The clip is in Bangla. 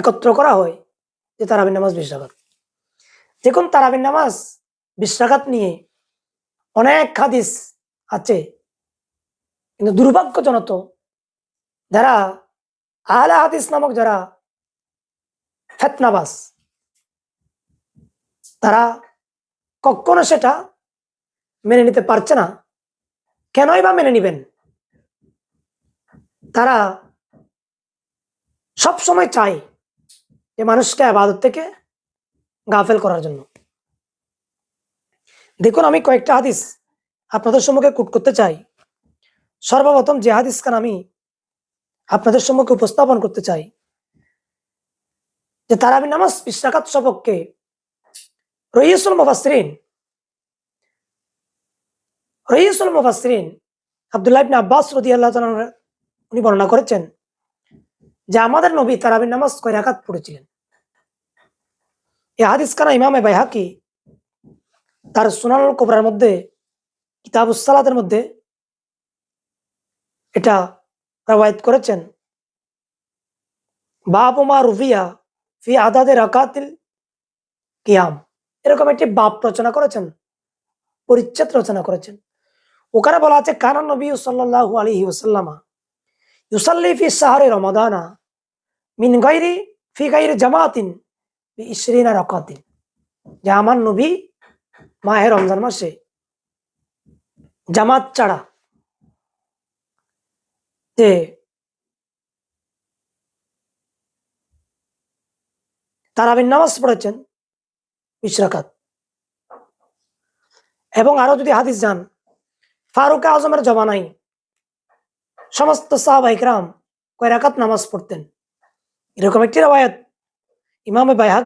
একত্র করা হয় যে তারাবির নামাজ 20 রাকাত। দেখুন তারাবির নামাজ 20 রাকাত নিয়ে অনেক হাদিস আছে, কিন্তু দুর্ভাগ্যজনক যারা আহলে হাদিস নামক যারা ফিতনাবাজ, তারা কখনো সেটা মেনে নিতে পারছে না। কেনই বা মেনে নিবেন? তারা সব সময় চায় যে মানুষকে ইবাদত থেকে গাফেল করার জন্য। দেখুন আমি কয়েকটা হাদিস আপনাদের সম্মুখে কোট করতে চাই। সর্বপ্রথম যে হাদিস খান আমি আপনাদের সম্মুখে উপস্থাপন করতে চাই যে তারাবির নামাজ 20 রাকাত সপক্ষে রইসুল মুফাসসিরিন আব্দুল্লাহ ইবনে আব্বাস রাদিয়াল্লাহু তাআলা উনি বর্ণনা করেছেন যে আমাদের নবী তারাবির নামাজ কয় রাকাত পড়েছিলেন। এই হাদিস খানা ইমামে বাইহাকি তার সুনানুল কুবরার মধ্যে কিতাবুস সালাতের মধ্যে এটা রওয়ায়াত করেছেন। বাবু মা রুফিয়া ফি আদাদে রাকাতিল কিয়াম, এরকম একটি বাব রচনা করেছেন, পরিচ্ছেদ রচনা করেছেন। ওখানে বলা আছে কানা নবী সাল্লাল্লাহু আলাইহি ওয়াসাল্লাম ইউসাল্লি ফি শাহরি রমাদানা মিন গায়রি ফি গায়রি জামাতিন বি 20 রাকাতিন, যে আমার নবী মাহে রমজান মাসে জামাত ছাড়া যে তারাবির নামাজ পড়েছেন 20 রাকাত। এবং আরো যদি হাদিস যান, ফারুক আজমের জমানায় সমস্ত সাহাবা ইকরাম কয় রাকাত নামাজ পড়তেন, এরকম একটি রওয়ায়াত ইমামে বাইহাকি